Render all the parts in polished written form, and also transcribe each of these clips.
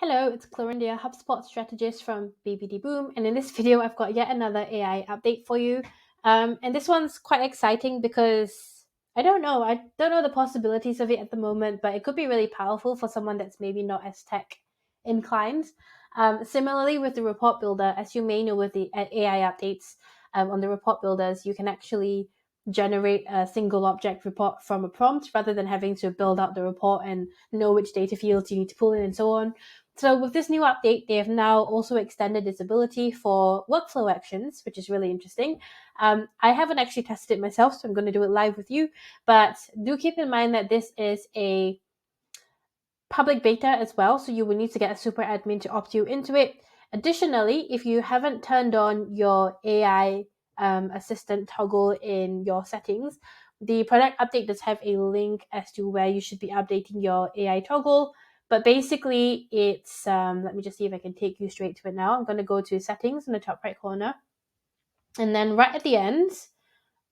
Hello, it's Clorinda, HubSpot strategist from BBD Boom, and in this video, I've got yet another AI update for you. And this one's quite exciting because I don't know the possibilities of it at the moment, but it could be really powerful for someone that's maybe not as tech inclined. Similarly, with the report builder, as you may know, with the AI updates on the report builders, you can actually generate a single object report from a prompt rather than having to build out the report and know which data fields you need to pull in and so on. So with this new update, they have now also extended this ability for workflow actions, which is really interesting. I haven't actually tested it myself, so I'm going to do it live with you. But do keep in mind that this is a public beta as well, so you will need to get a super admin to opt you into it. Additionally, if you haven't turned on your AI assistant toggle in your settings, the product update does have a link as to where you should be updating your AI toggle. But basically, it's, let me just see if I can take you straight to it now. I'm going to go to settings in the top right corner. And then right at the end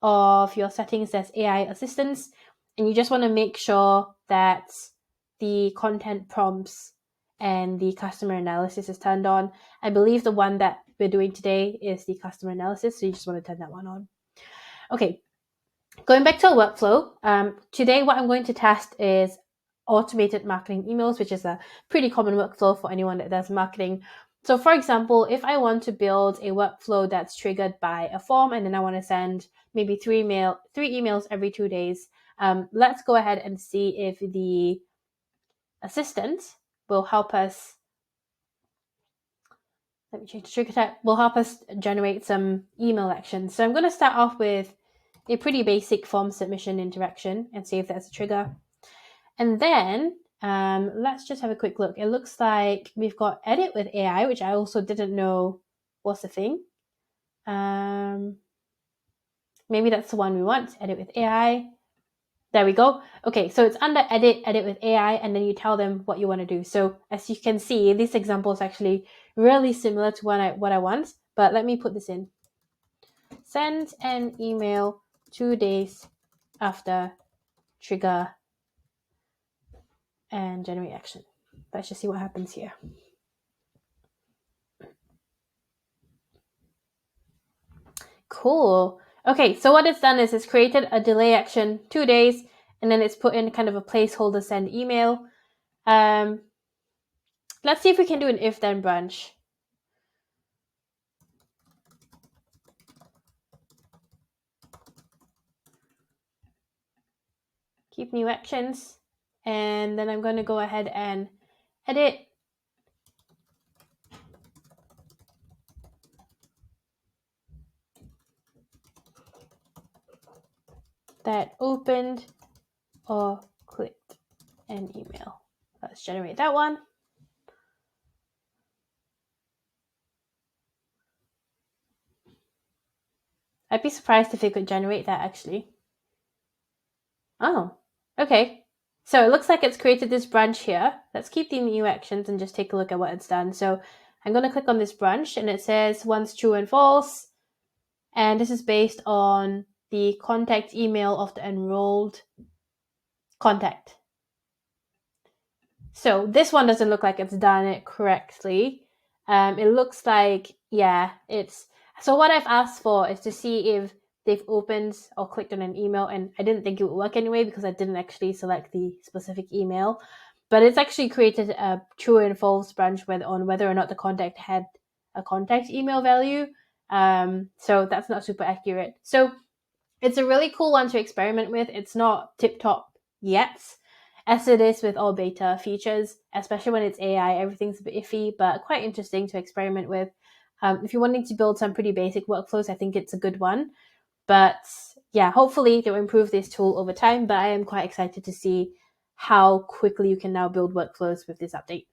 of your settings, there's AI assistance. And you just want to make sure that the content prompts and the customer analysis is turned on. I believe the one that we're doing today is the customer analysis. So you just want to turn that one on. Okay. Going back to our workflow, today what I'm going to test is automated marketing emails, which is a pretty common workflow for anyone that does marketing. So for example, if I want to build a workflow that's triggered by a form and then I want to send maybe three emails every 2 days, let's go ahead and see if the assistant will help us. Let me change the trigger type. Will help us generate some email actions. So I'm going to start off with a pretty basic form submission interaction and see if that's a trigger. And then let's just have a quick look. It looks like we've got edit with AI, which I also didn't know was a thing. Maybe that's the one we want, edit with AI. There we go. Okay, so it's under edit with AI, and then you tell them what you want to do. So as you can see, this example is actually really similar to what I want, but let me put this in. Send an email 2 days after trigger and generate action. Let's just see what happens here. Cool. Okay, so what it's done is it's created a delay action 2 days, and then it's put in kind of a placeholder send email. Let's see if we can do an if then branch. Keep new actions, and then I'm going to go ahead and edit. That opened or clicked an email. Let's generate that one. I'd be surprised if it could generate that actually. Oh, okay. So it looks like it's created this branch here. Let's keep the new actions and just take a look at what it's done. So I'm going to click on this branch and it says once true and false. And this is based on the contact email of the enrolled contact. So this one doesn't look like it's done it correctly. It looks like, yeah, it's... So what I've asked for is to see if they've opened or clicked on an email, and I didn't think it would work anyway because I didn't actually select the specific email. But it's actually created a true and false branch on whether or not the contact had a contact email value. So that's not super accurate. So it's a really cool one to experiment with. It's not tip-top yet, as it is with all beta features, especially when it's AI. Everything's a bit iffy, but quite interesting to experiment with. If you're wanting to build some pretty basic workflows, I think it's a good one. But yeah, hopefully they'll improve this tool over time. But I am quite excited to see how quickly you can now build workflows with this update.